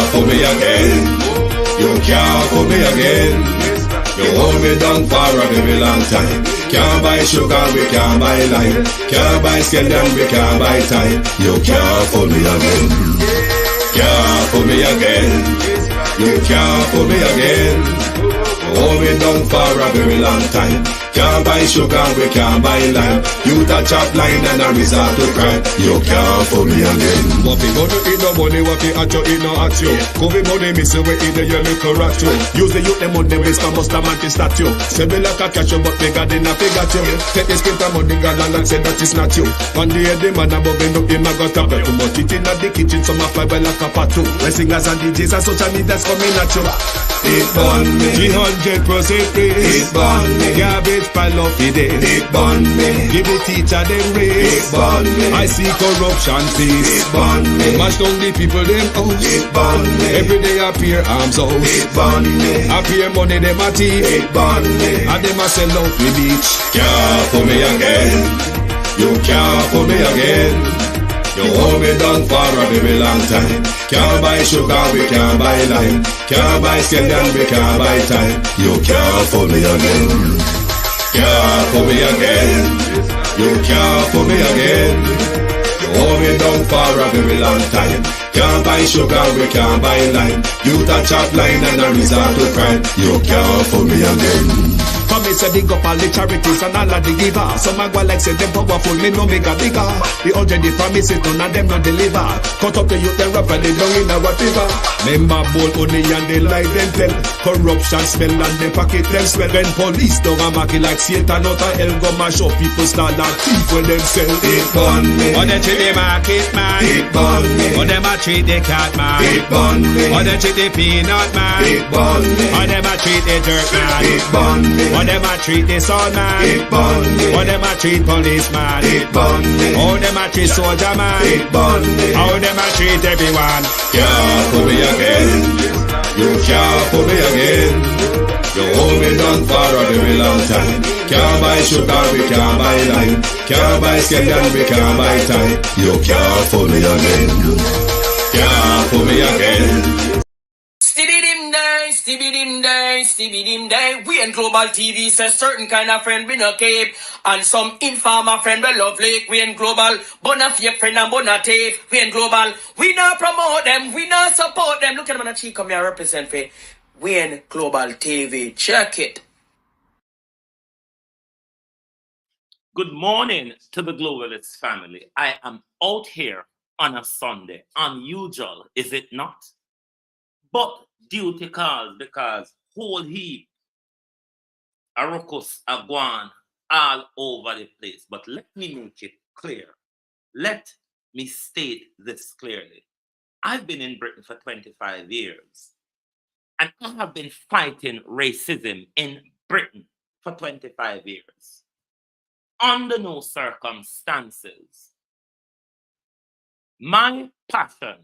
can't fool me again. You can't fool me again. You hold me down for a very long time. Can't buy sugar, we can't buy lime. Can't buy scallion, we can't buy time. You can't fool me again. Can't fool me again. You can't fool me again. Hold me down for a very long time. Can't buy sugar, we can't buy lime. You touch up line and a resort to crime. You can't fool me again. What we gonna eat no money, what we at you, eat no at you. Covid money, me say we eat the your little rat you. Use the youth, them on them waste and bust a man to statue. Say me like a catch you, but bigger than a figure you. Take the spit of money, girl, and say that is not you. One day the man above him up him, I got a bet. Too much it in the kitchen, some of fly well like a pot too. When singers and DJs and social media's coming at you. It burn me. 300% raise. It burn me. Garbage pile of the day. It burn me. Give the teacher them raise. It burn me. I see corruption cease. It burn me. Mash down the people them house. It burn me. Every day appear arms out. It burn me. Appear money them a thief. It burn me. And them a sell out the beach. Can't fool me again. You can't fool me again. You hold me down for a very long time. Can't buy sugar, we can't buy lime. Can't buy scallion, we can't buy time. You can't fool me again. Can't fool me again. You can't fool me again. You hold me down for a very long time. Can't buy sugar, we can't buy lime. You touch up line and a resort to crime. You can't fool me again. Come me say big up all the charities and all of the givers. Some a go like say them powerful, me no make a bigger. The 100 promises, none of them not deliver. Cut up the youth, them rap and they down in a whatever. Member bold honey and they like them tell. Corruption smell and they pocket them swell. When police don't a market like Satan out of hell, go mash up people start like thief when them sell. It burn me. Or they treat the market man. It burn me. Or them a treat the cat man. It burn me. Or they treat the peanut man. It burn me. Or them a treat the dirt man. It burn me. Or them a treat the son man. It burn me. Or them a treat policeman. It burn me. How them a treat soldier man. It burn me. How them a treat everyone. Can't fool me again. You can't fool me again. You hold me down for a very long time. Can't buy sugar, we can't buy lime. Can't buy scallion, we can't buy time. You can't fool me again. Can't fool me again. Stevie dim day. We in Global TV says certain kind of friend we no cape. And some informer friend we love lake. We in Global, bona fake friend and bona tape. We in Global, we not promote them, we not support them. Look at them on the cheek, come here represent for. We in Global TV, check it. Good morning to the Globalist family. I am out here on a Sunday. Unusual, is it not? But duty calls because whole heap a ruckus a gone all over the place. But let me make it clear. Let me state this clearly. I've been in Britain for 25 years. And I have been fighting racism in Britain for 25 years. Under no circumstances, my passion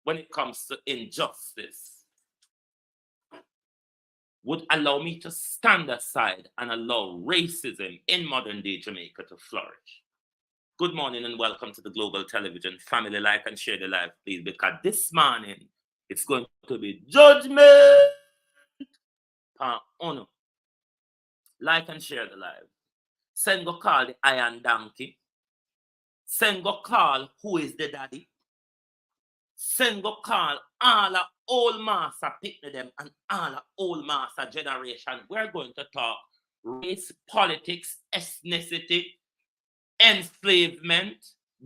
when it comes to injustice would allow me to stand aside and allow racism in modern day Jamaica to flourish. Good morning and welcome to the Global Television family. Like and share the live, please, because this morning it's going to be judgment. Honor. Like and share the live. Send go call the iron donkey. Send go call who is the daddy. Send go call all the old master picnic them and all the old master generation. We're going to talk race, politics, ethnicity, enslavement,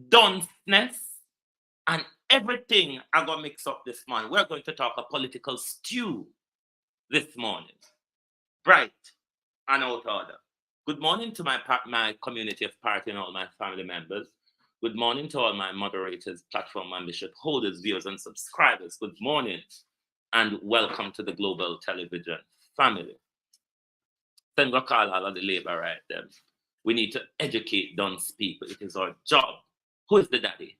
dunceness, and everything I'm going to mix up this morning. We're going to talk a political stew this morning. Bright and out order. Good morning to my community of party and all my family members. Good morning to all my moderators, platform membership holders, viewers, and subscribers. Good morning and welcome to the Global Television family. Then go call all of the labor right there. We need to educate dunce people. It is our job. Who is the daddy?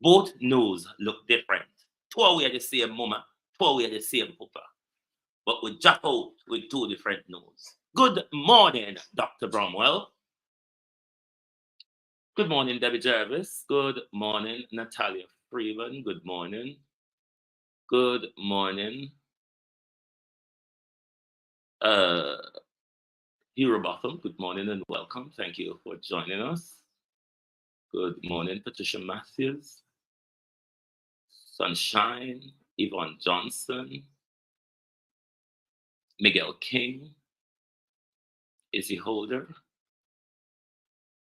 Both nose look different. Two are the same mama, two are the same papa. But we jump out with two different nose. Good morning, Dr. Bromwell. Good morning, Debbie Jarvis. Good morning, Natalia Freeman, good morning. Good morning. Hero Botham, good morning and welcome. Thank you for joining us. Good morning, Patricia Matthews. Sunshine, Yvonne Johnson, Miguel King, Izzy Holder,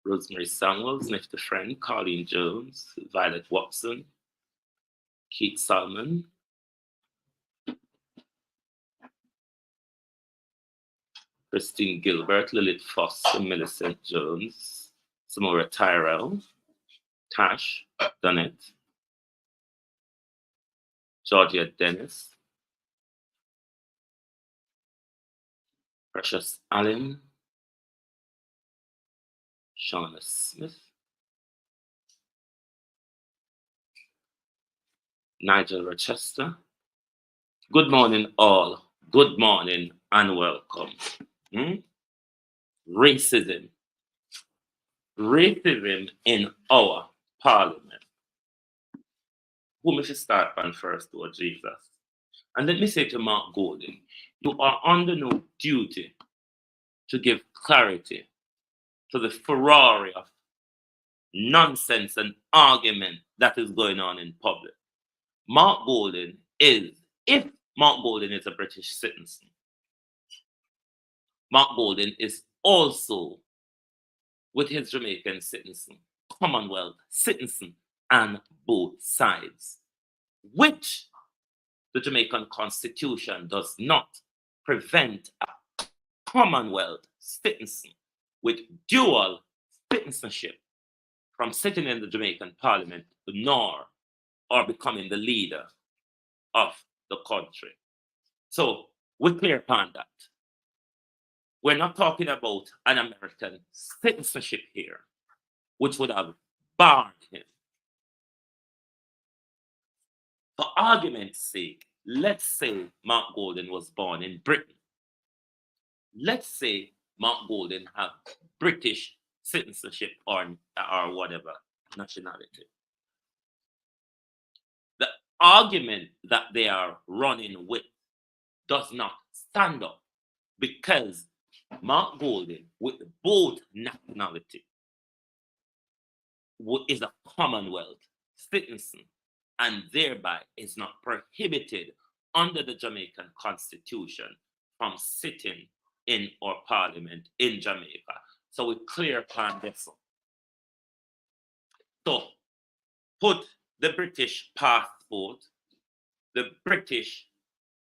Rosemary Samuels, Nifty Friend, Colleen Jones, Violet Watson, Keith Salmon, Christine Gilbert, Lilith Foster, Millicent Jones, Samora Tyrell, Tash Dunnett, Georgia Dennis, Precious Allen, Shauna Smith, Nigel Rochester. Good morning, all. Good morning and welcome. Racism. Racism in our parliament. Who may start on first, Lord Jesus? And let me say to Mark Golden, you are under no duty to give clarity to the Ferrari of nonsense and argument that is going on in public. Mark Golden is, if Mark Golden is a British citizen, Mark Golden is also, with his Jamaican citizen, Commonwealth citizen, and both sides, which the Jamaican Constitution does not prevent a Commonwealth citizen with dual citizenship from sitting in the Jamaican Parliament nor or becoming the leader of the country. So we're clear upon that. We're not talking about an American citizenship here, which would have barred him. For argument's sake, let's say Mark Golden was born in Britain. Let's say Mark Golden had British citizenship or whatever nationality. The argument that they are running with does not stand up because Mark Golden, with both nationality, is a Commonwealth citizen and thereby is not prohibited under the Jamaican Constitution from sitting in our parliament in Jamaica. So we clear upon this. So put the British passport, the British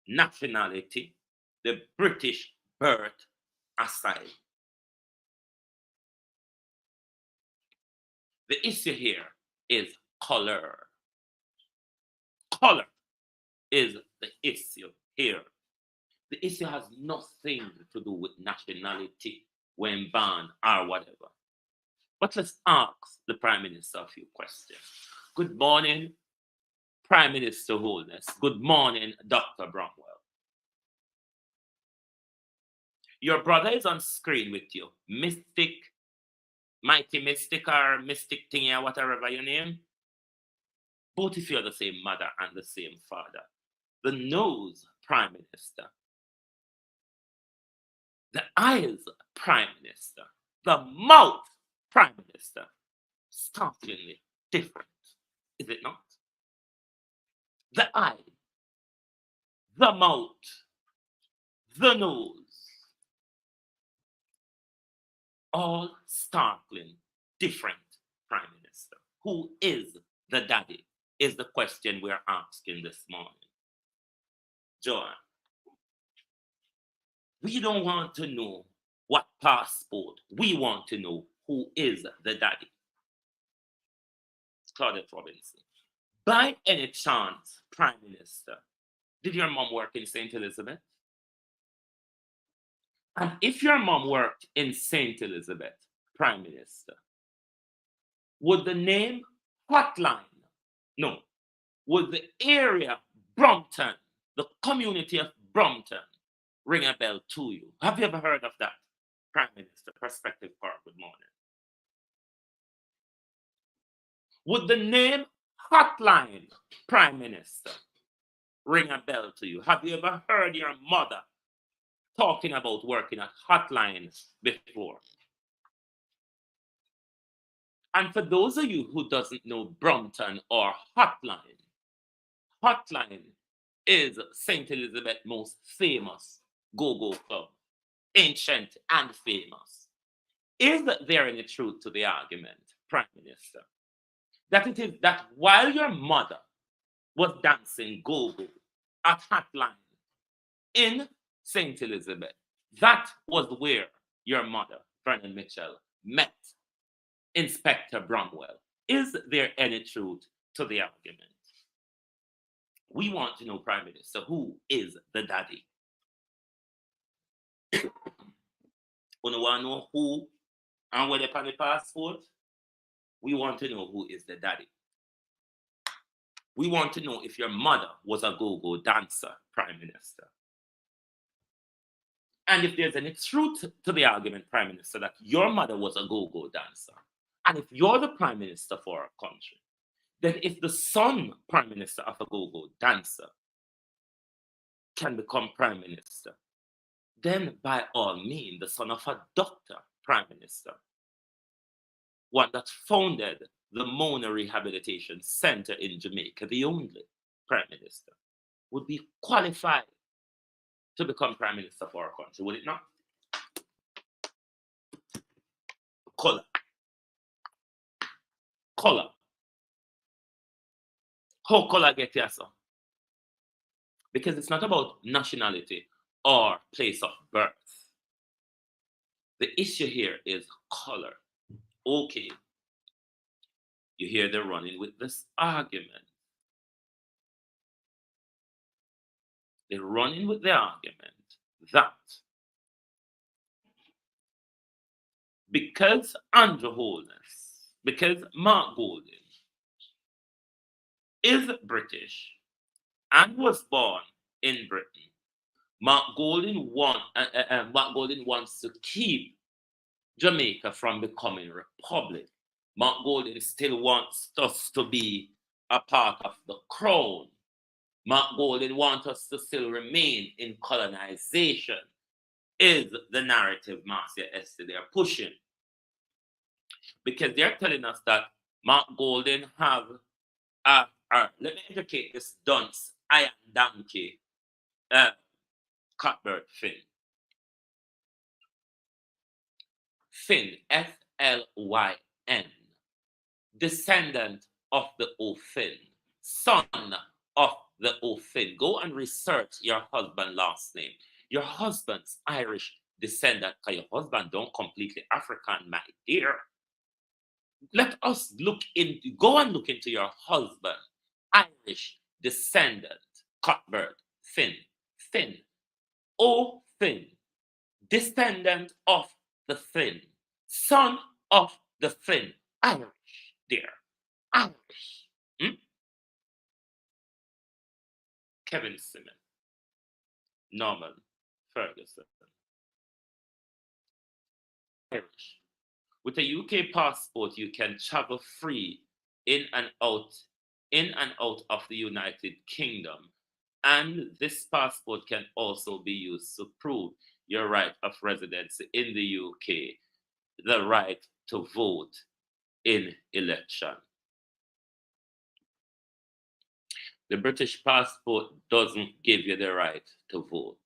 nationality, the British birth aside. The issue here is color. Color is the issue here. The issue has nothing to do with nationality, when banned or whatever. But let's ask the Prime Minister a few questions. Good morning, Prime Minister Holness. Good morning, Dr. Bromwell. Your brother is on screen with you. Mystic, Mighty Mystic, or Mystic Thingy, or whatever your name. Both of you are the same mother and the same father. The nose, Prime Minister. The eyes, Prime Minister. The mouth, Prime Minister. Startlingly different, is it not? The eye, the mouth, the nose. All startling different, Prime Minister. Who is the daddy? Is the question we're asking this morning. Joanne, we don't want to know what passport. We want to know who is the daddy. Claudette Robinson. By any chance, Prime Minister, did your mom work in St. Elizabeth? And if your mom worked in St. Elizabeth, Prime Minister, would the name Hotline, no, would the area Brompton, the community of Brompton, ring a bell to you? Have you ever heard of that, Prime Minister? Perspective Park, good morning. Would the name hotline prime minister ring a bell to you? Have you ever heard your mother talking about working at hotlines before? And for those of you who doesn't know Brompton or Hotline, Hotline is St. Elizabeth's most famous go-go club, ancient and famous. Is there any truth to the argument, Prime Minister, that it is that while your mother was dancing go-go at Hotline in St. Elizabeth, that was where your mother, Vernon Mitchell, met Inspector Bromwell? Is there any truth to the argument? We want to know, Prime Minister, who is the daddy? We want to know who and where they on the passport. We want to know who is the daddy. We want to know if your mother was a go-go dancer, Prime Minister. And if there's any truth to the argument, Prime Minister, that your mother was a go-go dancer, and if you're the Prime Minister for our country, then if the son, Prime Minister, of a go-go dancer can become Prime Minister, then by all means, the son of a doctor, Prime Minister, one that founded the Mona Rehabilitation Center in Jamaica, the only Prime Minister, would be qualified to become Prime Minister for our country, would it not? Color. Color. How color get here, sir? Because it's not about nationality or place of birth. The issue here is color. Okay. You hear they're running with this argument. They're running with the argument that because Andrew Holness, because Mark Golding is British and was born in Britain, Mark Golding wants to keep Jamaica from becoming a republic. Mark Golding still wants us to be a part of the crown. Mark Golding wants us to still remain in colonization, is the narrative Marcia Esther they're pushing. Because they're telling us that Mark Golding have let me educate this dunce, iron donkey, Cuthbert Finn. Finn, F-L-Y-N, descendant of the O'Finn, son of the O'Finn. Go and research your husband's last name. Your husband's Irish descendant, because your husband don't completely African, my dear. Let us go and look into your husband, Irish descendant, Cuthbert Finn, O'Finn, descendant of the Finn, son of the Finn, Irish, dear, Irish. Kevin Simmons, Norman Ferguson, Irish. With a UK passport, you can travel free in and out of the United Kingdom. And this passport can also be used to prove your right of residence in the UK, the right to vote in election. The British passport doesn't give you the right to vote.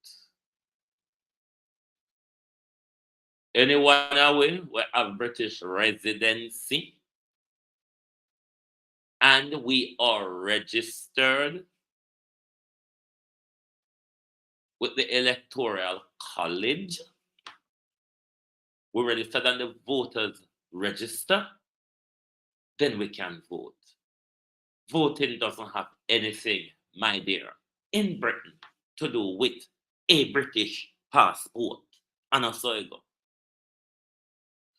Anyone away will have British residency, and we are registered with the Electoral College. We're registered on the voters register, then we can vote. Voting doesn't have anything, my dear, in Britain to do with a British passport. And so you go.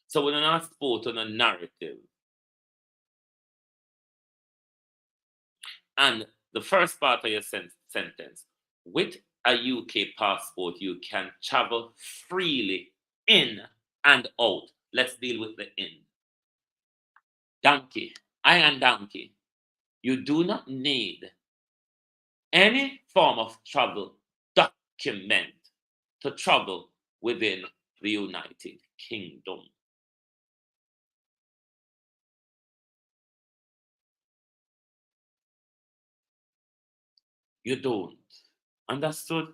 So we're not sport on a narrative. And the first part of your sentence, with a UK passport, you can travel freely in and out. Let's deal with the in. Donkey, iron donkey. You do not need any form of travel document to travel within the United Kingdom. You don't. Understood?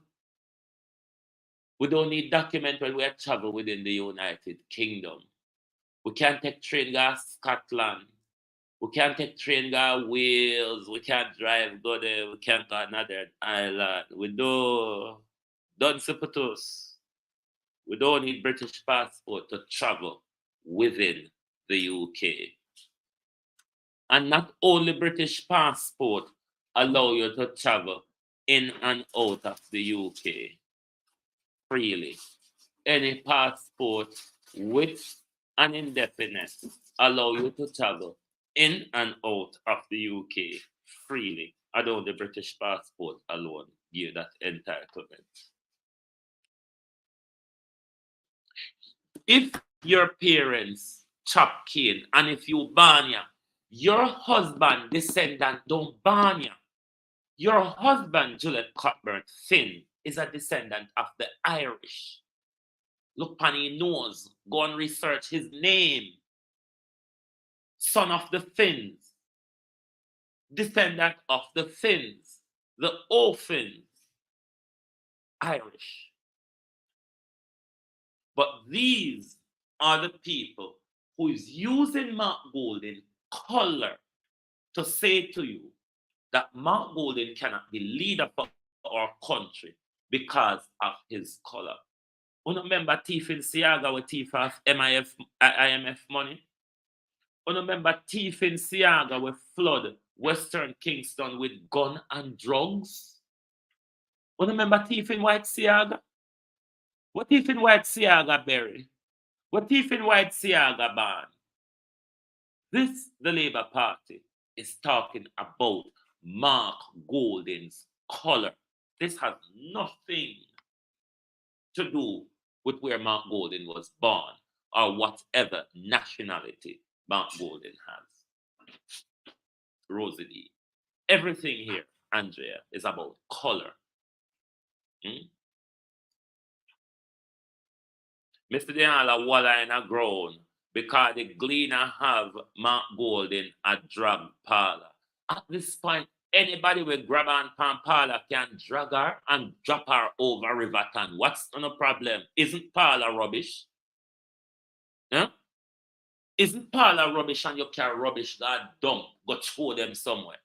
We don't need document when we travel within the United Kingdom. We can't take train go Scotland. We can't take train go Wales. We can't drive go there. We can't go another island. We don't support us. We don't need British passport to travel within the UK. And not only British passport allow you to travel in and out of the UK freely. Any passport with an indefinite allow you to travel in and out of the UK freely. Although the British passport alone give that entitlement. If your parents chop cane and if you born ya, your husband descendant don't born ya. Your husband, Juliet Cockburn Finn, is a descendant of the Irish. Look upon his nose, go and research his name. Son of the Finns, descendant of the Finns, the O'Finns, Irish. But these are the people who is using Mark Golding color to say to you that Mark Golding cannot be leader for our country because of his color. You remember thief in Siaga with thief of IMF money? You remember thief in Siaga with flood Western Kingston with gun and drugs? You remember thief in White Siaga? What thief in White Siaga bury? What thief in White Siaga ban? This, the Labour Party, is talking about Mark Golding's color. This has nothing to do with where Mark Golding was born or whatever nationality Mark Golding has. Rosalie, everything here, Andrea, is about color. Mr. Diala Walla in a ground because the gleaner have Mark Golding a drug parlor. At this point, anybody with grab on parlor can drag her and drop her over Riverton. What's the problem? Isn't parlor rubbish? Huh? Isn't parlor rubbish and you carry rubbish that dump, go throw them somewhere?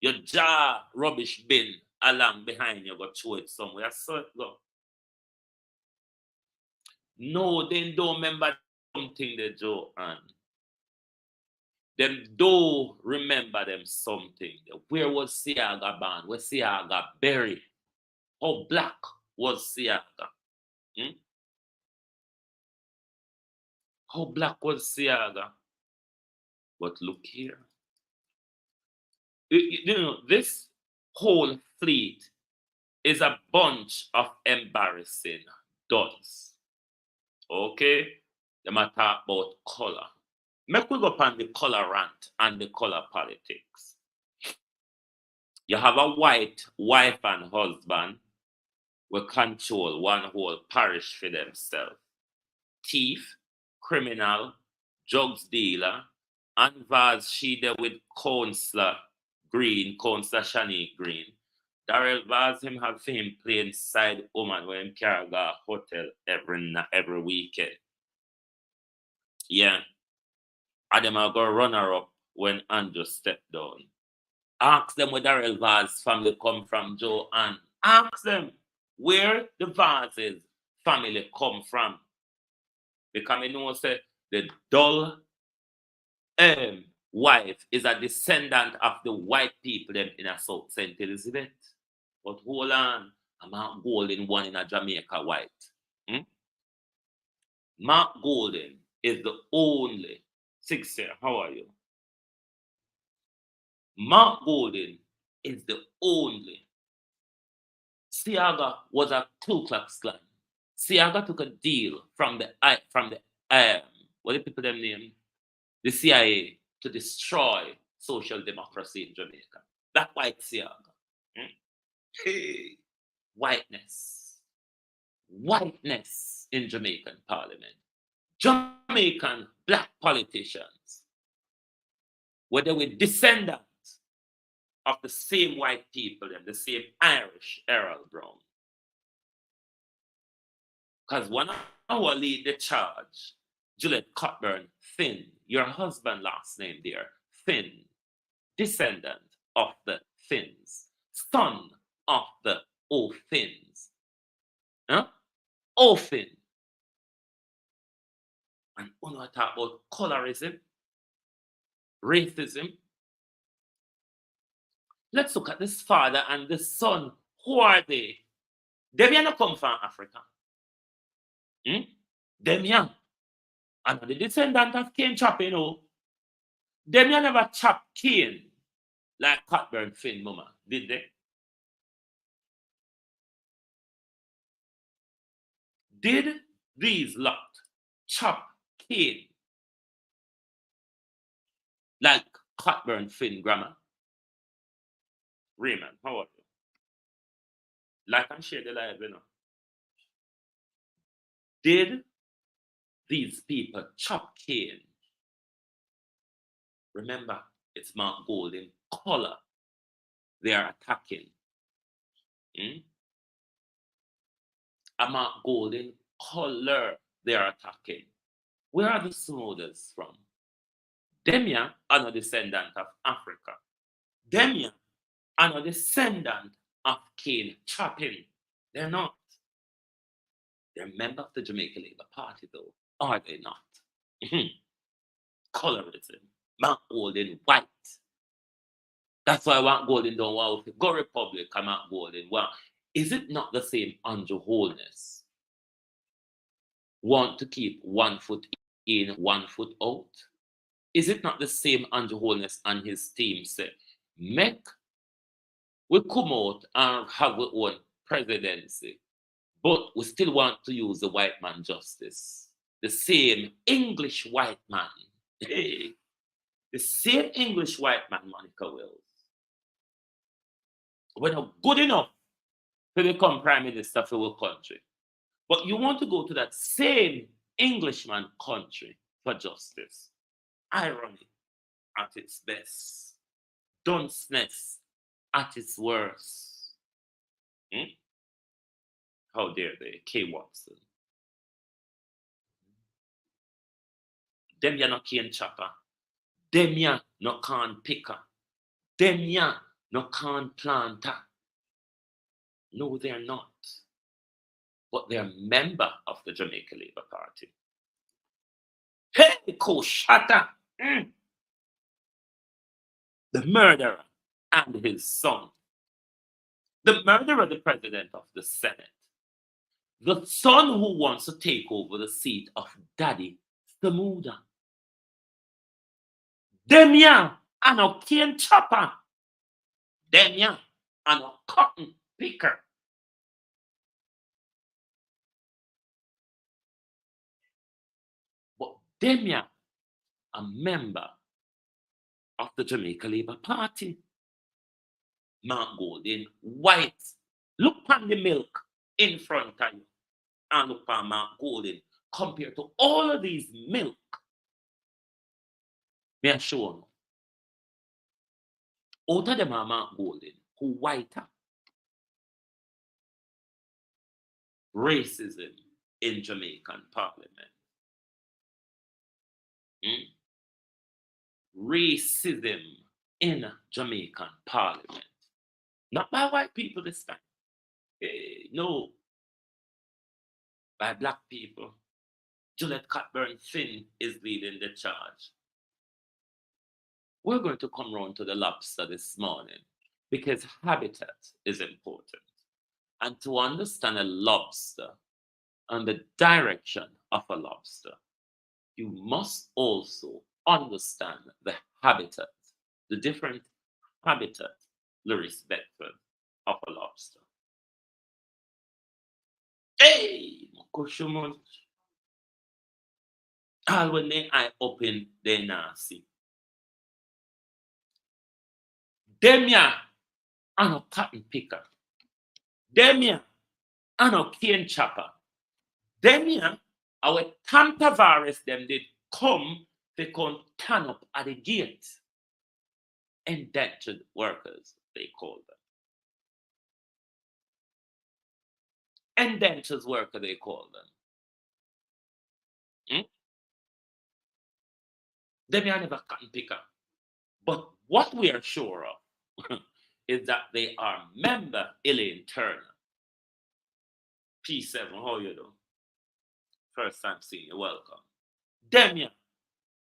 Your jar rubbish bin along behind you, go throw it somewhere. So it go. No, they don't remember something they do, and them do remember them something. Where was Siaga born? Where Siaga buried? How black was Siaga? How black was Siaga? But look here. You know, this whole fleet is a bunch of embarrassing duds. Okay? They might talk about color. Make we go upon the color rant and the color politics. You have a white wife and husband will control one whole parish for themselves. Thief, criminal, drugs dealer, and Vaz she there with Councillor Green, Councillor Shani Green. Darrell Vaz him have him playing side woman when him carry go hotel every weekend. Yeah. And them are go run her up when Andrew stepped down. Ask them where Darrell Vaz family come from, Joe, and ask them where the Vaz's family come from. Because I know say the dull wife is a descendant of the white people them in a South St. Elizabeth. But hold on, I'm Mark Golding one in a Jamaica white. Mark Golding is the only, how are you? Mark Golding is the only. Siaga was a Ku Klux Klan. Siaga took a deal from the what do people them name? The CIA to destroy social democracy in Jamaica. That white siag. Hey, whiteness. Whiteness in Jamaican parliament. Jamaican black politicians, whether we're descendants of the same white people and the same Irish Errol Brown. Because one of our lead the charge, Juliet Cockburn, Finn, your husband last name there, Finn, descendant of the Finns, son of the O'Finns. Huh? O'Finn. And when we talk about colorism, racism, let's look at this father and this son. Who are they? Them not come from Africa. Them young. And the descendant of Cain chop, you know. Them never chop Cain like Cockburn Finn mama, did they? Did these lot chop Cain like Cockburn Finn grandma? Raymond, how are you? Like and share the live, you know. Did these people chop Cain? Remember, it's Mark Golden color they are attacking. A Mark Golden color they are attacking. Where are the smoothers from? Them are no descendant of Africa. Them are no descendant of Cain chopping. They're not. They're members of the Jamaica Labour Party, though. Are they not? Colorism. Mark Golden white. That's why Mark Golden don't want to go Republic and Mark Golden. Well, is it not the same Andrew Holness? Want to keep 1 foot in, 1 foot out? Is it not the same Andrew Holness and his team say, make we come out and have our own presidency, but we still want to use the white man justice? The same English white man. Hey, the same English white man, Monica Wills. We're not good enough to become prime minister for our country. But you want to go to that same Englishman country for justice. Irony at its best. Dunceness at its worst. How dare they? K. Watson. Them ya no cane chopper. Them ya no can picker. Them ya no can planter. No, they're not. But they're a member of the Jamaica Labour Party. Hey, Koshata! The murderer and his son. The murderer, the president of the Senate. The son who wants to take over the seat of Daddy Samuda. Them ya are no cane chopper. Them ya are no cotton picker. But them ya a member of the Jamaica Labour Party. Mark Golden, white. Look on the milk in front of you. And look on Mark Golden compared to all of these milk. May I show you? Out of them are Mark Golden, who whiter. Racism in Jamaican parliament. Racism in Jamaican parliament. Not by white people this time. No. By black people. Juliet Cockburn Finn is leading the charge. We're going to come round to the lobster this morning because habitat is important. And to understand a lobster and the direction of a lobster, you must also understand the habitat, the different habitat, Lewis Bedford, of a lobster. Hey, Makushumun. All when they eye open, they nasty. Them ya are no cotton picker. Them ya are no cane chopper. Them ya our Tom Tavares them did come to come turn up at the gate. Indentured workers, they call them. Indentured worker, they call them. Them ya never cotton picker. But what we are sure of is that they are member Elaine Turner. P7, how you doing? First time seeing you, welcome. Them ya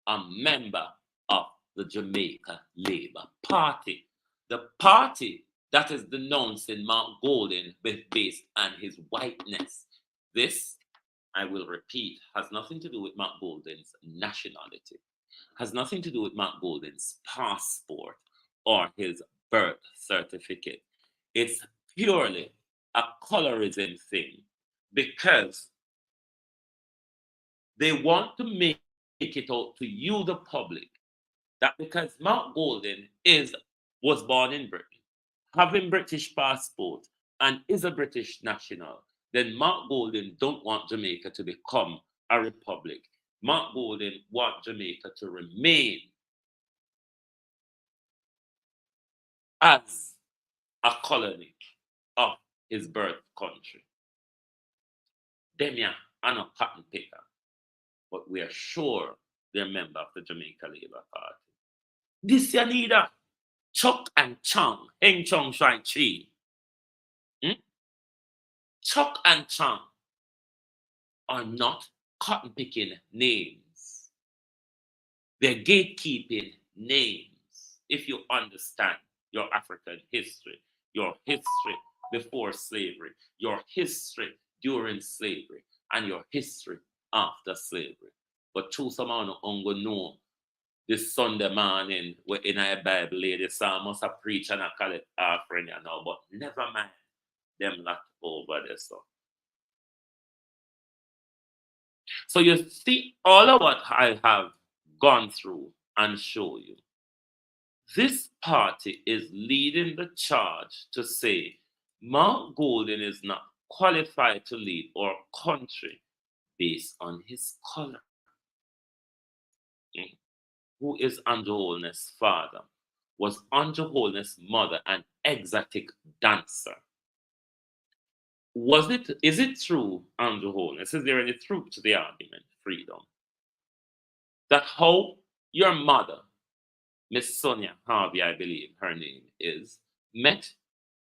a member of the Jamaica Labour Party. The party that is denouncing Mark Golden based on his whiteness. This, I will repeat, has nothing to do with Mark Golden's nationality, has nothing to do with Mark Golden's passport or his birth certificate. It's purely a colorism thing because they want to make it out to you, the public, that because Mark Golden was born in Britain, having British passport, and is a British national, then Mark Golden don't want Jamaica to become a republic. Mark Golden wants Jamaica to remain as a colony of his birth country. Them ya are not cotton picker, but we are sure they're a member of the Jamaica Labour Party. This ya need a Chuck and Chang, Heng Chong Shai Chi. Chuck and Chang are not cotton picking names. They're gatekeeping names. If you understand your African history, your history before slavery, your history during slavery, and your history after slavery. But true somehow no know this Sunday morning in a Bible lady psalm must have preach and I call it offering you know, but never mind them lot over there. So you see all of what I have gone through and show you. This party is leading the charge to say Mark Golden is not qualified to lead our country based on his color. Who is Andrew Holness' father? Was Andrew Holness' mother an exotic dancer? Is it true, Andrew Holness? Is there any truth to the argument, Freedom? That how your mother, Miss Sonia Harvey, I believe her name is, met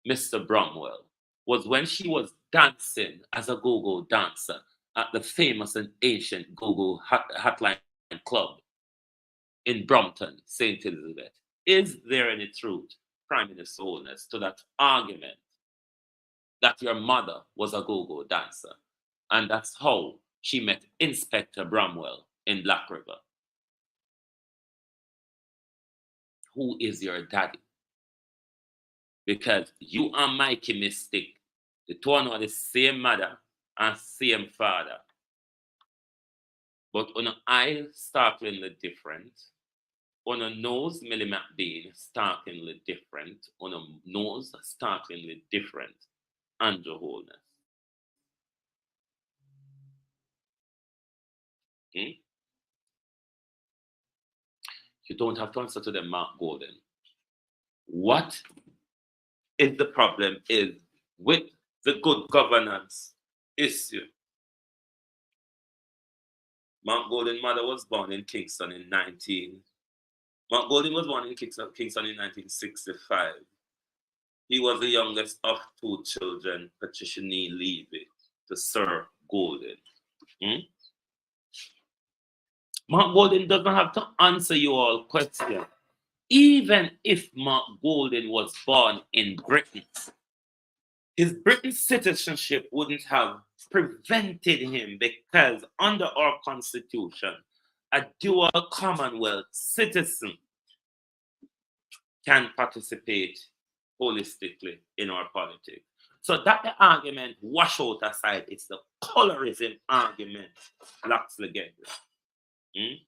Mr. Bromwell was when she was dancing as a go-go dancer at the famous and ancient go-go hotline club in Brompton, St. Elizabeth. Is there any truth, Prime Minister Holness, to that argument that your mother was a go-go dancer and that's how she met Inspector Bromwell in Black River? Who is your daddy? Because you and Mikey Mystic, the two are the same mother and same father. But on eye startlingly different, on a nose Millie McBean startlingly different, on a nose startlingly different, Andrew Holness. You don't have to answer to them, Mark Golden. What is the problem is with the good governance issue. Mark Golden's mother was born in Kingston in Mark Golden was born in Kingston in 1965. He was the youngest of two children, Patricia Nee Levy, to Sir Golden. Mark Golden doesn't have to answer you all questions. Even if Mark Golden was born in Britain, his British citizenship wouldn't have prevented him because under our constitution, a dual Commonwealth citizen can participate holistically in our politics. So that the argument wash out aside, it's the colorism argument lacks together. And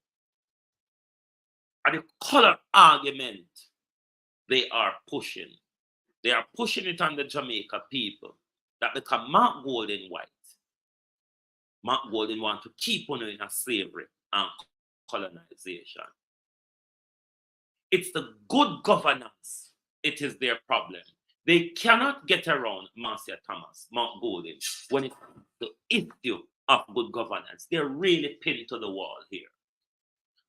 the color argument they are pushing. They are pushing it on the Jamaica people that because Mark Golden white, Mark Golden want to keep on in a slavery and colonization. It's the good governance. It is their problem. They cannot get around Marcia Thomas, Mark Golden, when it's the issue of good governance. They're really pinned to the wall here.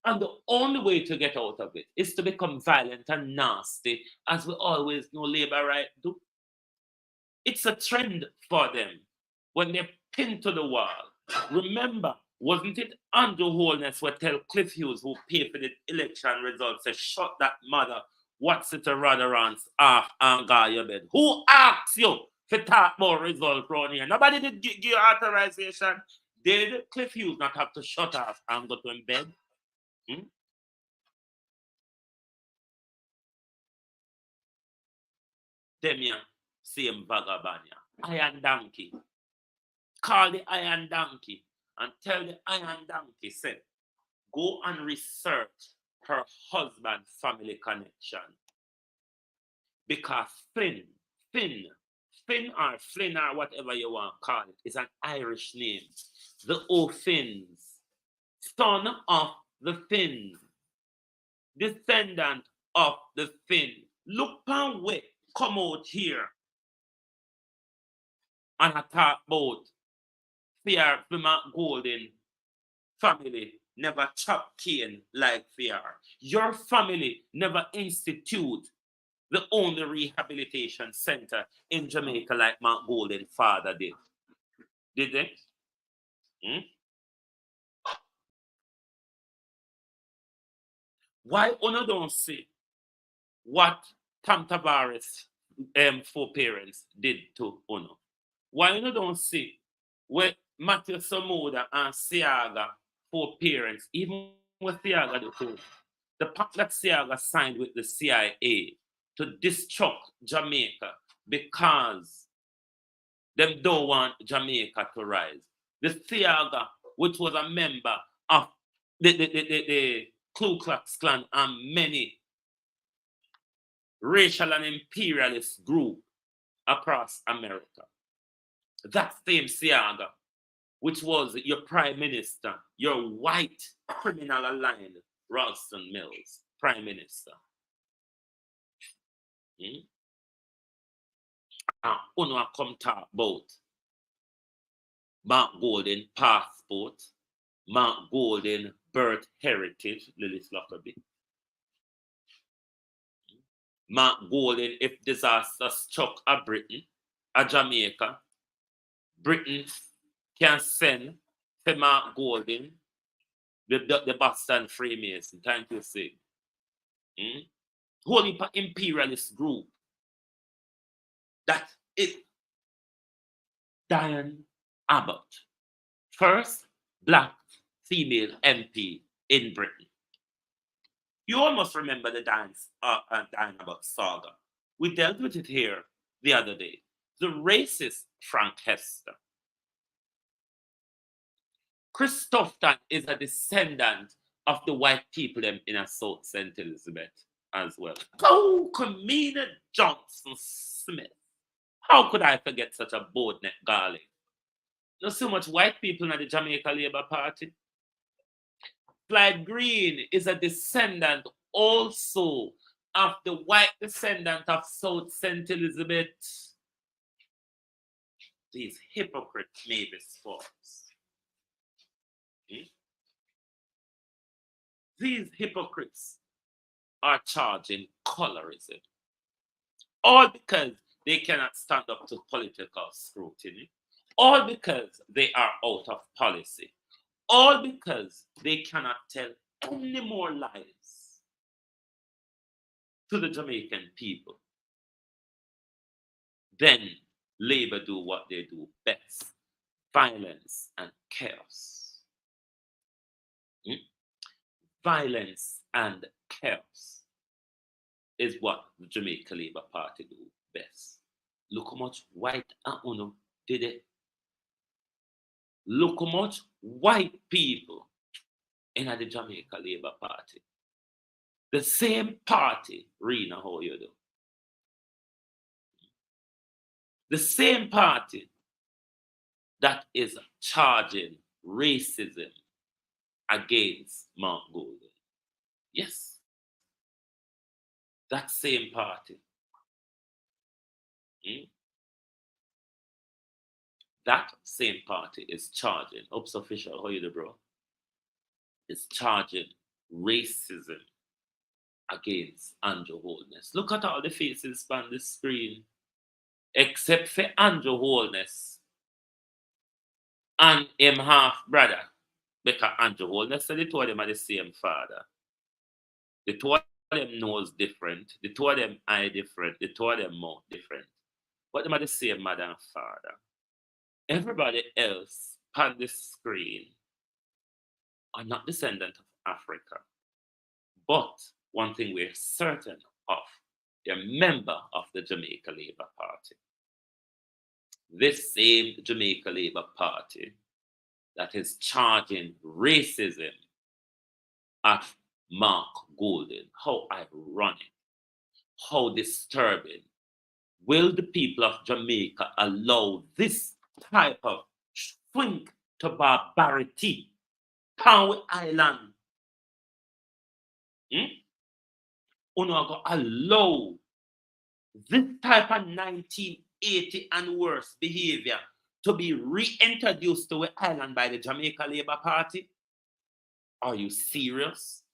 And the only way to get out of it is to become violent and nasty, as we always know Labour right do. It's a trend for them when they're pinned to the wall. Remember, wasn't it Andrew Holness would tell Cliff Hughes, who paid for the election results, say, shut that mother, what's it a rather off and go your bed? Who asked you to talk about results around here? Nobody did give you authorization. Did Cliff Hughes not have to shut off and go to bed? Them here, same vagabond, iron donkey. Call the iron donkey and tell the iron donkey, say, go and research her husband's family connection. Because Finn or Flynn or whatever you want to call it, is an Irish name. The O'Finns, son of the Finns, descendant of the Finn. Look on way, come out here and I talk about fear for my Golden family never chop cane like fear. Your family never institute the only rehabilitation center in Jamaica like my Golden father did. Did they? Why Uno don't see what Tam Tavares four parents did to Uno? Why Uno don't see what Matthew Samoda and Siaga four parents, even with Siaga the pact that Siaga signed with the CIA to destruct Jamaica because them don't want Jamaica to rise. The Siaga, which was a member of the Ku Klux Klan and many racial and imperialist group across America. That same Siaga, which was your prime minister, your white criminal aligned Ralston Mills prime minister. And Uno come talk about Mark Golden passport, Mark Golden birth heritage, Lilith Lockerbie. Mark Golden, if disaster struck a Britain, a Jamaica, Britain can send to Mark Golden the Boston Freemason. Thank you, Sig. Whole imperialist group that is Diane Abbott, first black female MP in Britain. You almost remember the Diane Abbott saga. We dealt with it here the other day. The racist Frank Hester. Chris Tufton is a descendant of the white people in a South St. Elizabeth as well. Oh, Kamina Johnson Smith. How could I forget such a bold-neck garlic? Not so much white people in the Jamaica Labour Party. Clyde Green is a descendant also of the white descendant of South St. Elizabeth. These hypocrite Mavis folks. These hypocrites are charging colorism. All because they cannot stand up to political scrutiny. All because they are out of policy. All because they cannot tell any more lies to the Jamaican people. Then Labour do what they do best. Violence and chaos. Violence and chaos is what the Jamaica Labour Party do best. Look how much white and Uno did it. Look how much white people in the Jamaica Labour Party. The same party, Rena, how you do? The same party that is charging racism against Mark Golden. Yes. That same party. That same party is charging, Ops official, how you do, bro? Is charging racism against Andrew Holness. Look at all the faces on the screen, except for Andrew Holness and him half brother. Because Andrew Holness said the two of them are the same father. The two of them nose different. The two of them eye different. The two of them mouth different. But them are the same mother and father. Everybody else on the screen are not descendant of Africa. But one thing we're certain of, they're a member of the Jamaica Labour Party. This same Jamaica Labour Party that is charging racism at Mark Golden. How ironic, how disturbing. Will the people of Jamaica allow this type of shrink to barbarity on island? Uno go allow this type of 1980 and worse behavior to be reintroduced to the island by the Jamaica Labour Party? Are you serious?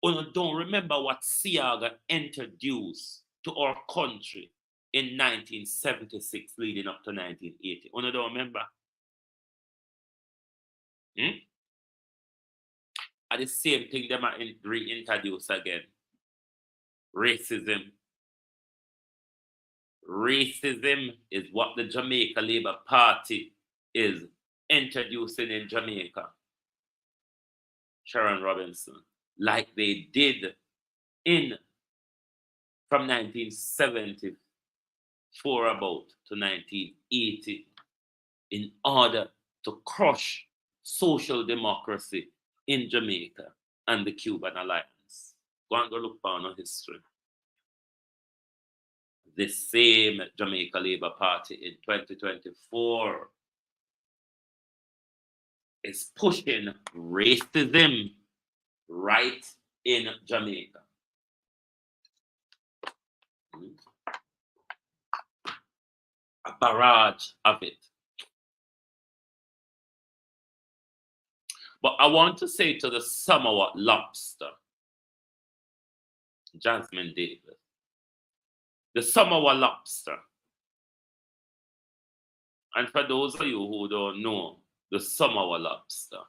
Uno don't remember what Siaga introduced to our country in 1976 leading up to 1980. Uno don't remember? And the same thing they might reintroduce again. Racism. Racism is what the Jamaica Labour Party is introducing in Jamaica. Sharon Robinson, like they did from 1974 about to 1980 in order to crush social democracy in Jamaica and the Cuban alliance. Go and go look down on history. The same Jamaica Labour Party in 2024 is pushing racism right in Jamaica. A barrage of it. But I want to say to the Samoa lobster, Jasmine Davis, the Samoa lobster. And for those of you who don't know the Samoa lobster,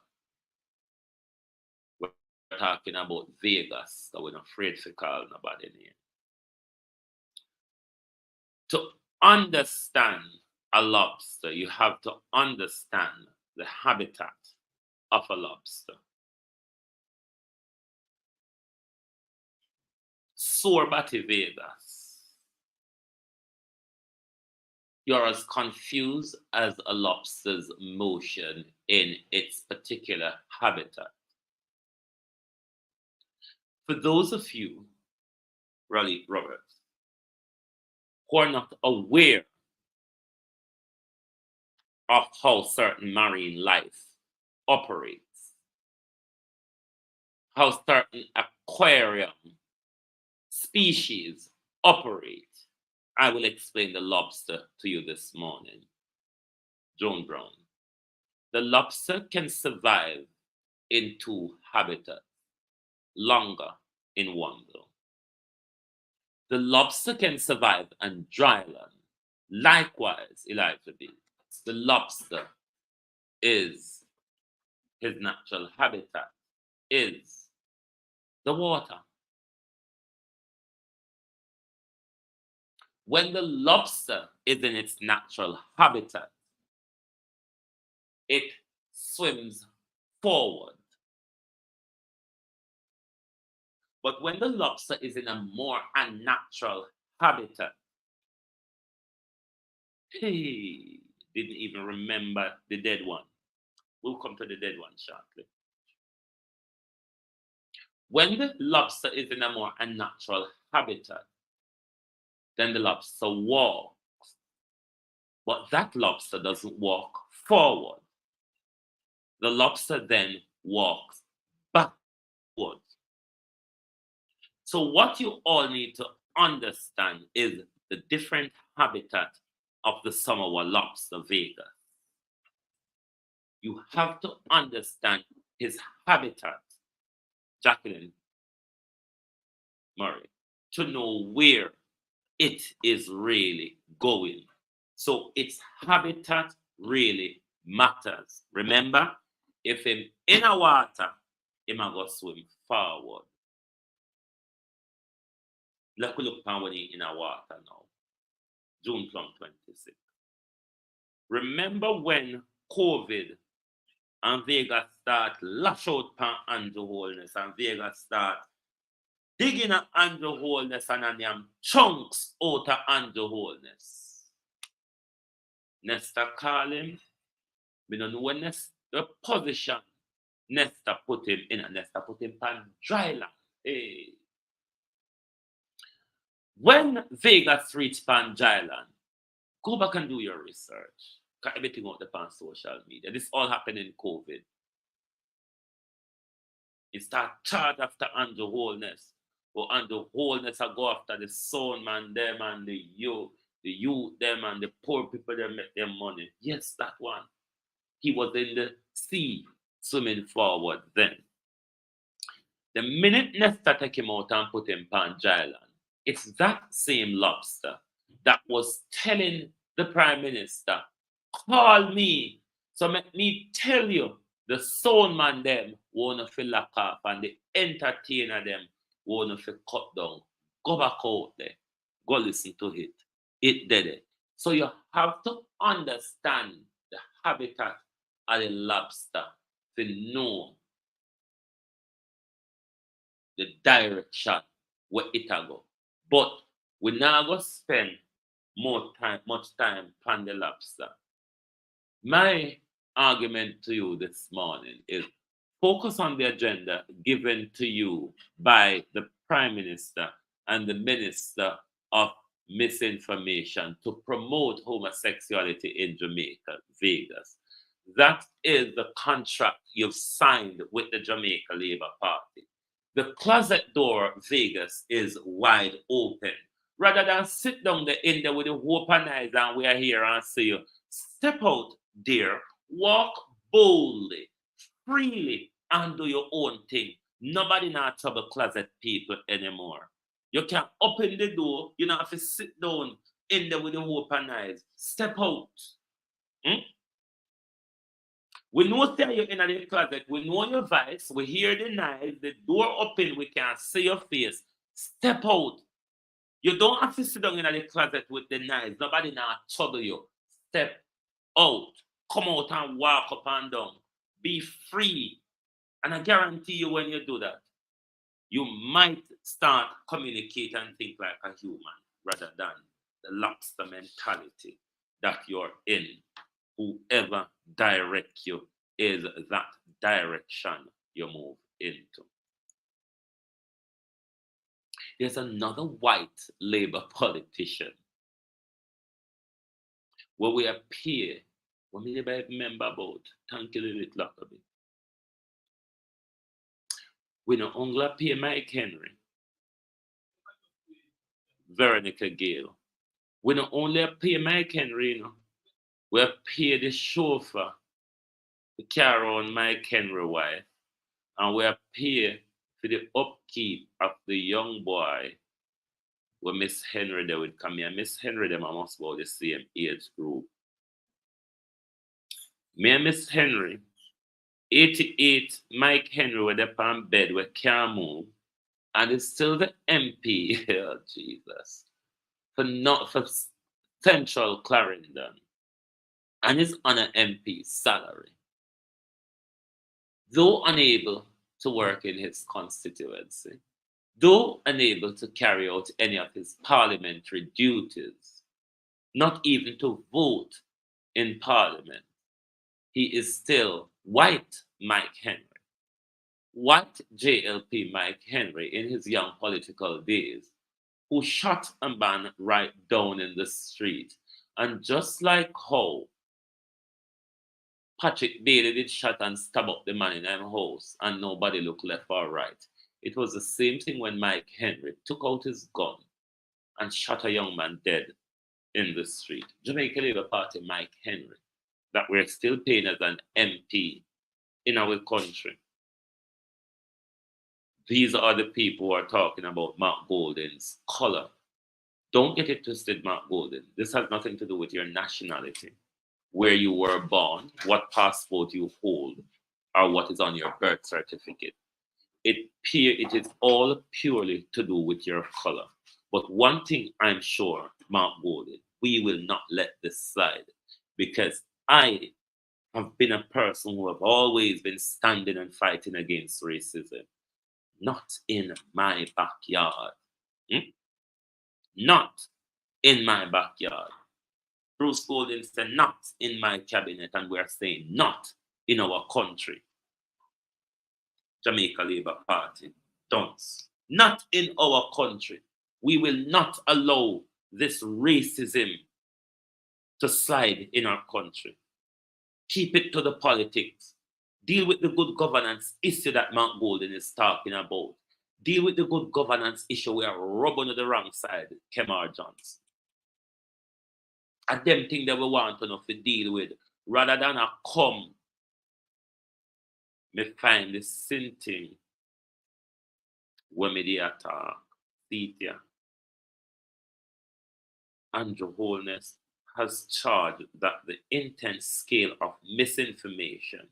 we're talking about Vegas, so we're not afraid to call nobody name. To understand a lobster, you have to understand the habitat of a lobster. Sorbati Vegas. You're as confused as a lobster's motion in its particular habitat. For those of you, Raleigh Roberts, who are not aware of how certain marine life operates, how certain aquarium species operate, I will explain the lobster to you this morning. Joan Brown. The lobster can survive in two habitats, longer in one though. The lobster can survive on dry land. Likewise, Elijah B. The lobster is his natural habitat, is the water. When the lobster is in its natural habitat, it swims forward. But when the lobster is in a more unnatural habitat, hey, didn't even remember the dead one. We'll come to the dead one shortly. When the lobster is in a more unnatural habitat, then the lobster walks. But that lobster doesn't walk forward. The lobster then walks backwards. So what you all need to understand is the different habitat of the Samoa lobster vega. You have to understand his habitat, Jacqueline Murray, to know where it is really going. So its habitat really matters. Remember, if him in a water, him a go swim forward. Let's look at when he in a water now. June 26. Remember when COVID and Vegas start lash out pan Andrew Holness and Vegas start digging at Andrew Holness and them chunks out of Andrew Holness. Nesta call him. We don't know when the position Nesta put him in, and Nesta put him on dry land. Hey. When Vegas reached pan dry land, go back and do your research. Got everything out there on social media. This all happened in COVID. It start charge after Andrew Holness. But Andrew Holness I go after the son man, them and the youth them and the poor people that make them money. Yes, that one. He was in the sea swimming forward then. The minute Nesta take him out and put him on dry land, it's that same lobster that was telling the Prime Minister, call me. So let me tell you, the sound man them wanna feel lock off and the entertainer them wanna feel cut down. Go back out there. Go listen to it. It did it. So you have to understand the habitat of the lobster to know the direction where it go. But we now go spend much time on the lobster. My argument to you this morning is focus on the agenda given to you by the Prime Minister and the Minister of Misinformation to promote homosexuality in Jamaica, Vegas. That is the contract you've signed with the Jamaica Labour Party. The closet door, Vegas, is wide open. Rather than sit down there in there with the open eyes and we are here and see you, step out there, walk boldly, freely, and do your own thing. Nobody not trouble closet people anymore. You can open the door, you don't have to sit down in there with the open eyes. Step out. We know that you're in the closet, we know your voice, we hear the noise, the door open, we can see your face. Step out. You don't have to sit down in the closet with the knives. Nobody now trouble you. Step out. Come out and walk up and down. Be free. And I guarantee you when you do that, you might start communicate and think like a human rather than the lobster mentality that you're in. Whoever direct you is that direction you move into. There's another white Labour politician where we appear, what we never remember about, thank you, Lilith Lockerbie. We no only appear Mike Henry, Veronica Gale. We no only appear Mike Henry, you know, we appear the chauffeur, the car on Mike Henry wife, and we appear for the upkeep of the young boy where Miss Henry they would come here. Miss Henry them must go the same age group. Me and Miss Henry, 88 Mike Henry were there on bed we can't move, and it's still the MP, oh Jesus, for Central Clarendon, and is on an MP salary. Though unable to work in his constituency, though unable to carry out any of his parliamentary duties, not even to vote in Parliament, he is still white Mike Henry. what JLP Mike Henry in his young political days, who shot a man right down in the street, and just like how Patrick Bailey did shot and stab up the man in them house and nobody looked left or right. It was the same thing when Mike Henry took out his gun and shot a young man dead in the street. Jamaica Labour Party Mike Henry, that we're still paying as an MP in our country. These are the people who are talking about Mark Golden's color. Don't get it twisted, Mark Golden. This has nothing to do with your nationality, where you were born, what passport you hold, or what is on your birth certificate. It is all purely to do with your color. But one thing I'm sure, Mark Golden, we will not let this slide, because I have been a person who have always been standing and fighting against racism. Not in my backyard. Not in my backyard. Bruce Golden said not in my cabinet, and we're saying not in our country. Jamaica Labour Party, don't. Not in our country. We will not allow this racism to slide in our country. Keep it to the politics. Deal with the good governance issue that Mark Golden is talking about. Deal with the good governance issue we are rubbing on the wrong side, Kemar Johnson. And them thing that we want enough to deal with, rather than a come, me find the same thing when me dey attack, Cynthia. Andrew Holness has charged that the intense scale of misinformation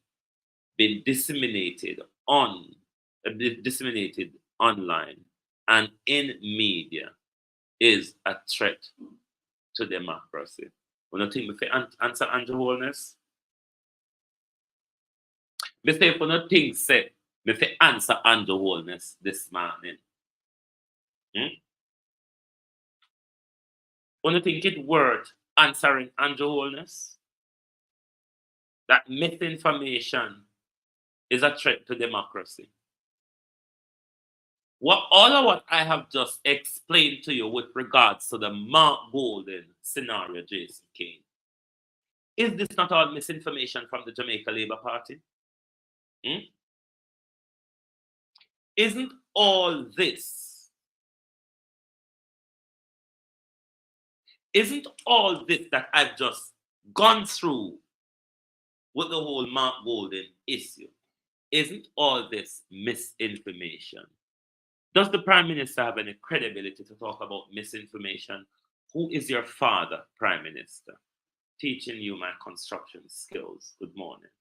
been disseminated online and in media is a threat to democracy. When I think if I answer Andrew Holness, I say if I think say if I answer Andrew Holness this morning, when you think it worth answering Andrew Holness, that misinformation is a threat to democracy. All of what I have just explained to you with regards to the Mark Golden scenario, Jason Kane, is this not all misinformation from the Jamaica Labour Party? Isn't all this that I've just gone through with the whole Mark Golden issue, isn't all this misinformation? Does the Prime Minister have any credibility to talk about misinformation? Who is your father, Prime Minister? Teaching you my construction skills. Good morning.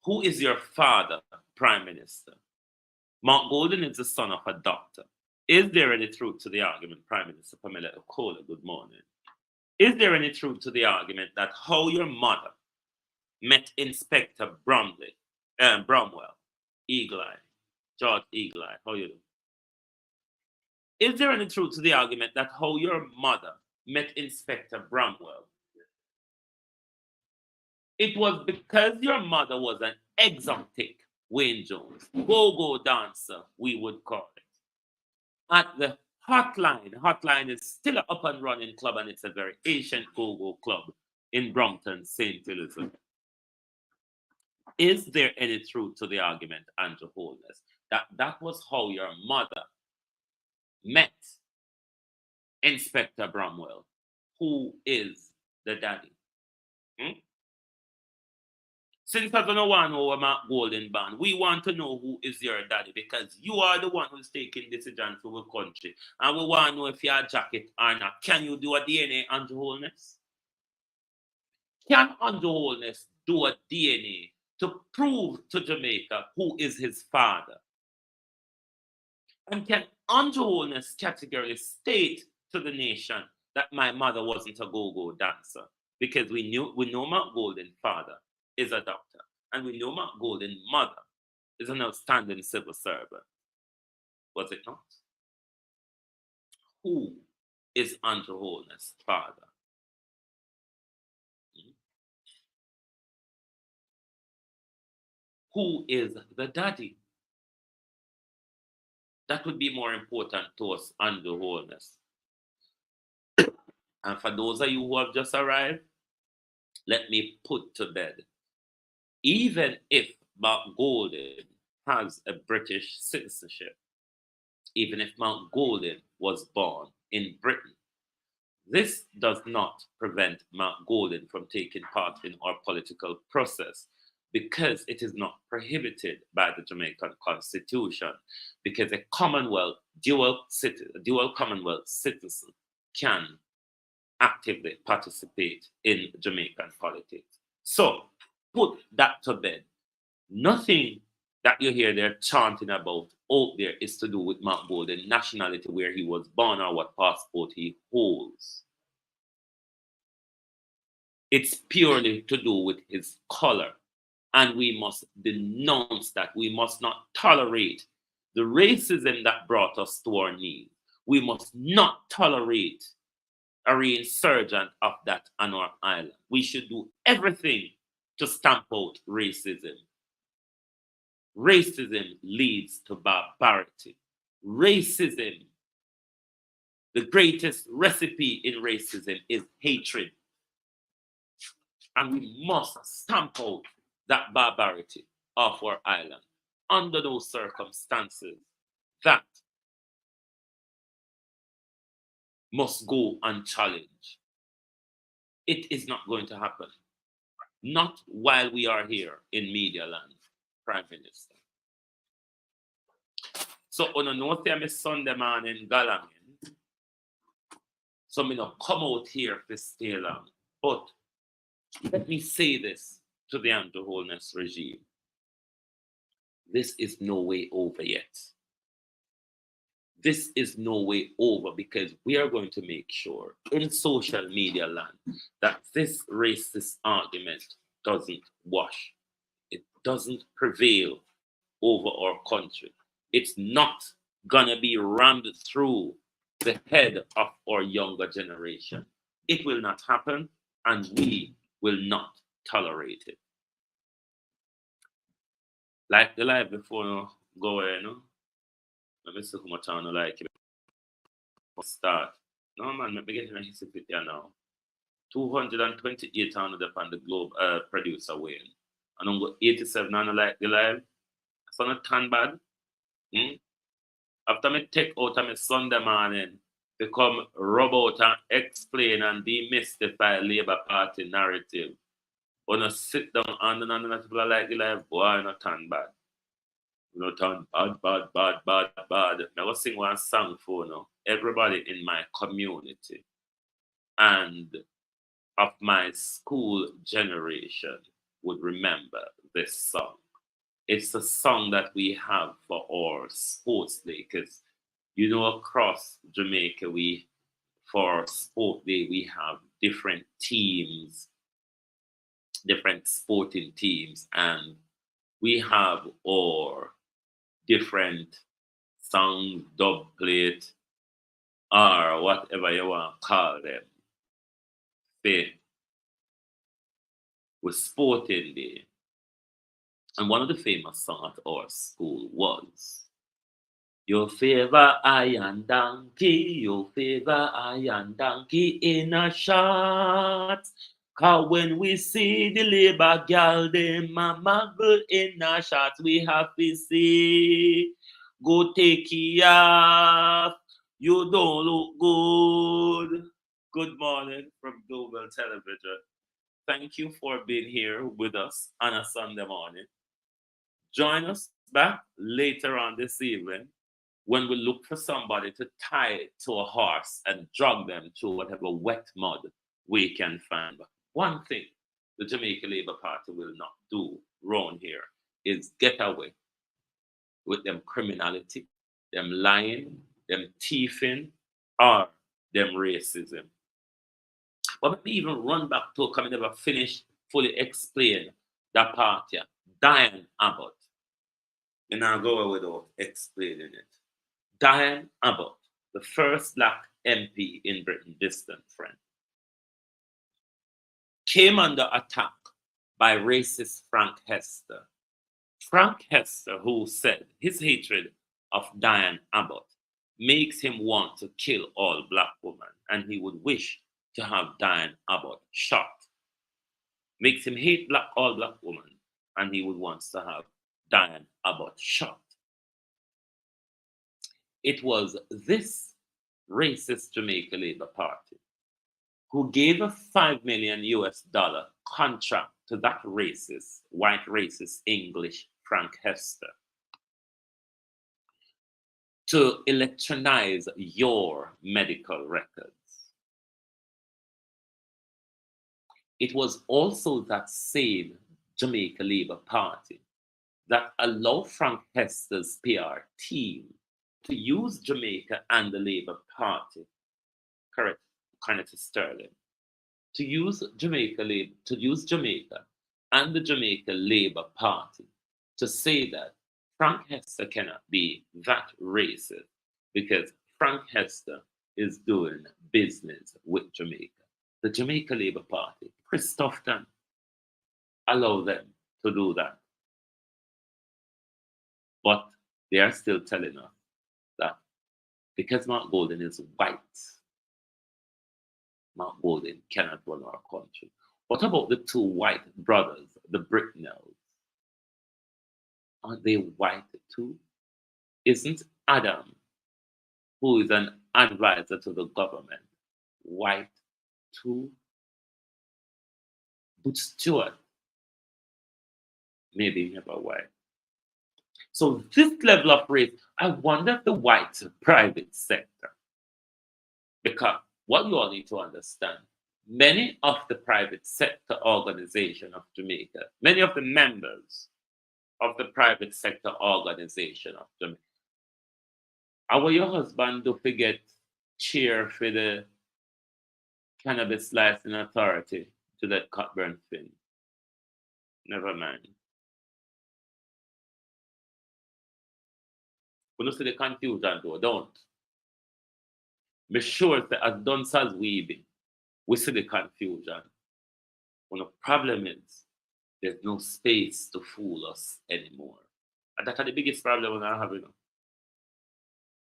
Who is your father, Prime Minister? Mark Golden is the son of a doctor. Is there any truth to the argument, Prime Minister Pamela Okola? Good morning. Is there any truth to the argument that how your mother met Inspector Bromwell, Eagle Eye, George Eagle Eye, how you do? Is there any truth to the argument that how your mother met Inspector Bromwell? It was because your mother was an exotic Wayne Jones, go-go dancer, we would call it. At the Hotline is still an up and running club, and it's a very ancient go-go club in Brompton, St. Elizabeth. Is there any truth to the argument, Andrew Holness, that was how your mother met Inspector Bromwell, who is the daddy? Since I don't want to know about Golden Band, we want to know who is your daddy, because you are the one who's taking decisions for the country. And we want to know if you're a jacket or not. Can you do a DNA, Andrew Holness? Can Andrew Holness do a DNA to prove to Jamaica who is his father? And can Andrew Holness categorically state to the nation that my mother wasn't a go-go dancer? Because we know Mark Golden's father is a doctor, and we know Mark Golden's mother is an outstanding civil servant. Was it not? Who is Andrew Holness' father? who is the daddy? That would be more important to us on the wholeness. And for those of you who have just arrived, let me put to bed. Even if Mount Golden has a British citizenship, even if Mount Golden was born in Britain, this does not prevent Mount Golden from taking part in our political process, because it is not prohibited by the Jamaican Constitution, because a Commonwealth, dual Commonwealth citizen can actively participate in Jamaican politics. So put that to bed. Nothing that you hear they're chanting about out there is to do with Mount Golden nationality, where he was born or what passport he holds. It's purely to do with his color. And we must denounce that. We must not tolerate the racism that brought us to our knees. We must not tolerate a reinsurgent of that on our island. We should do everything to stamp out racism. Racism leads to barbarity. Racism, the greatest recipe in racism is hatred. And we must stamp out that barbarity of our island. Under those circumstances, that must go unchallenged. It is not going to happen. Not while we are here in media land, Prime Minister. So on a note, I'm Sunday morning galangin. So me not come out here to stay long. But let me say this to the anti-wholeness regime. This is no way over yet. This is no way over, because we are going to make sure in social media land that this racist argument doesn't wash. It doesn't prevail over our country. It's not gonna be rammed through the head of our younger generation. It will not happen, and we will not tolerate it. Like the live before you go away, no? Let me see how much I like it. Start. No man, let me get in a history here now. 228 on the globe producer Wayne. And I'm going 87 on like the live. It's not tan bad. After me take out of my Sunday morning, become rub out and explain and demystify Labour Party narrative. When I sit down and people are like the live, boy, not tan bad. You know, turn bad. I was sing one song for now. Everybody in my community and of my school generation would remember this song. It's a song that we have for our sports day, because you know, across Jamaica, for sport day, we have different teams, different sporting teams, and we have our different songs, dub plate, or whatever you want to call them. With sporting day. And one of the famous songs at our school was "Your favor iron donkey, your favor iron donkey in a shot. Cause when we see the Labour girl, the mama good in a shot, we have to see. Go take it off, you don't look good." Good morning from Global Television. Thank you for being here with us on a Sunday morning. Join us back later on this evening when we look for somebody to tie it to a horse and drag them through whatever wet mud we can find. But one thing the Jamaica Labour Party will not do round here is get away with them criminality, them lying, them thieving, or them racism. But let me even run back to coming never finish fully explain that part here. Diane Abbott. And I'll go away without explaining it. Diane Abbott, the first black MP in Britain, distant friend, came under attack by racist Frank Hester Frank Hester, who said his hatred of Diane Abbott makes him want to kill all black women, and he would wish to have Diane Abbott shot. Makes him hate all black women, and he would want to have Diane Abbott shot. It was this racist Jamaica Labour Party who gave a $5 million contract to that racist, white racist English Frank Hester to electronize your medical records. It was also that same Jamaica Labour Party that allowed Frank Hester's PR team to use Jamaica and the Labour Party, correct, Kenneth Sterling, to use Jamaica and the Jamaica Labour Party to say that Frank Hester cannot be that racist because Frank Hester is doing business with Jamaica. The Jamaica Labour Party, Christopherton, allow them to do that. But they are still telling us that because Mark Golden is white, Mark Golden cannot run our country. What about the two white brothers, the Bricknells? Aren't they white too? Isn't Adam, who is an advisor to the government, white too? But Stewart, maybe never white. So this level of race, I wonder if the white private sector, because what you all need to understand, many of the private sector organization of Jamaica, many of the members of the private sector organization of Jamaica, how your husband do forget chair for the Cannabis Licensing Authority to let Cockburn Finn? Never mind. We don't see the confusion though, don't. Be sure that as dunce as we be, we see the confusion. When the problem is, there's no space to fool us anymore. And that's the biggest problem I have, you know.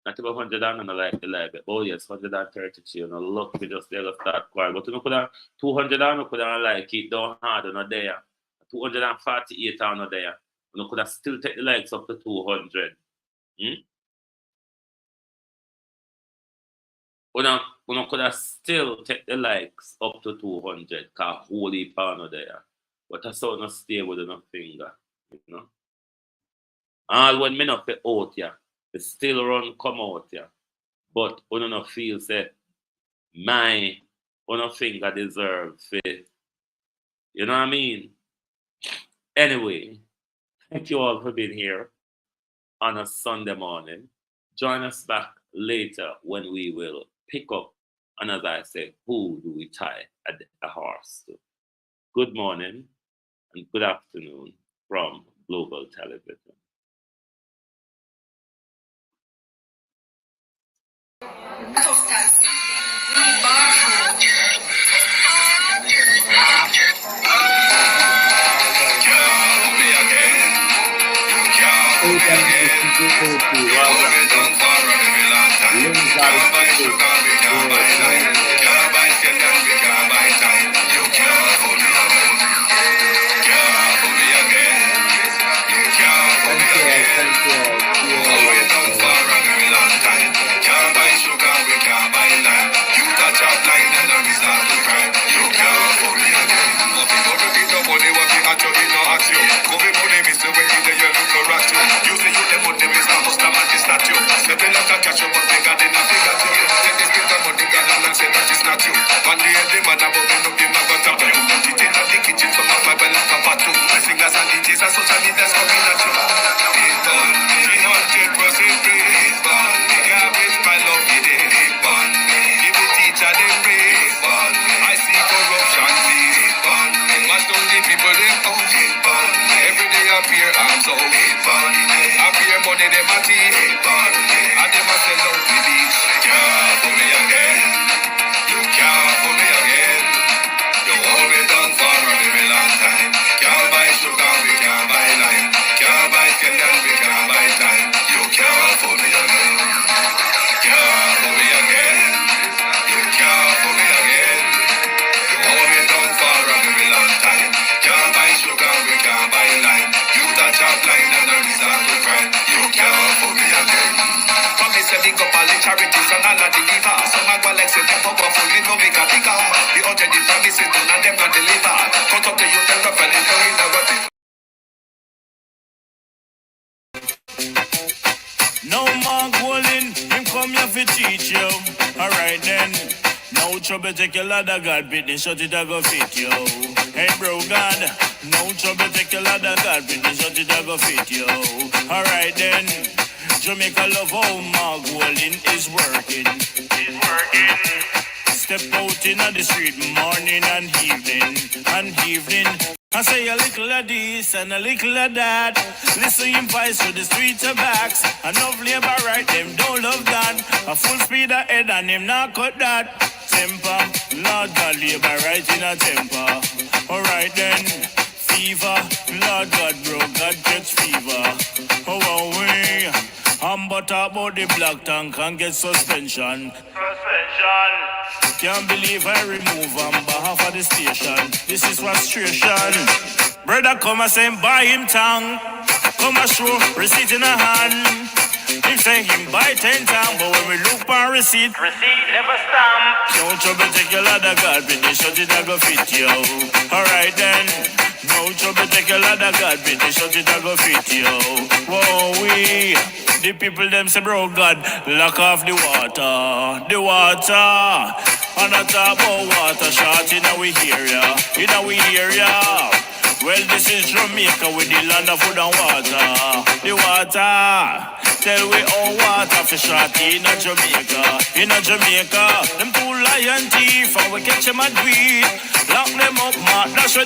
Not about 100 and like the library. Oh yes, 132, you know, look, we just there to start quiet. But you know, could have 200 and you could have like it down hard or not there. 248 or not there. You could have still take the likes up to 200. We could have still take the likes up to 200 because holy pound there. But I saw not stay with enough finger, you know. All when me not fit out here, it still run come out here. But we don't feel say my one finger deserves it. You know what I mean? Anyway, thank you all for being here on a Sunday morning. Join us back later when we will pick up, and as I say, who do we tie a horse to? Good morning and good afternoon from Global Television. Can't buy sugar, we can't buy lime. Can't Alright then. No trouble, take your ladder, God, beat the shot it, I go fit you. Hey, bro, God. No trouble, take your ladder, God, beat the shot it, I go fit you. Alright then. Jamaica love how my golden is working. Is working. Step out in the street morning and evening. I say a little of this and a little of that. Listen in voice to the streets of backs. Enough labor right, them don't love that. A full speed ahead and them not cut that. Temper, Lord God, labor right in a temper. Alright then, fever, Lord God, bro, God gets fever. Oh, we, I'm but about the black tank and get suspension. Can't believe I remove on behalf of the station. This is frustration. Brother come and say buy him tongue. Come and show receipt in a hand. Him say him buy 10 tongue, but when we look for receipt never stamp. No trouble, take your ladder, God, but they shut it, I go fit you. Alright then. No trouble, take your ladder, God, but they shut it, I go fit you. Whoa, we. The people them say, bro, God, lock off the water. The water. And I talk about water short in our area. Well, this is Jamaica with the land of food and water. The water. Tell we all water for short in a Jamaica. In a Jamaica. Them two lion teeth and we catch them at weed. Lock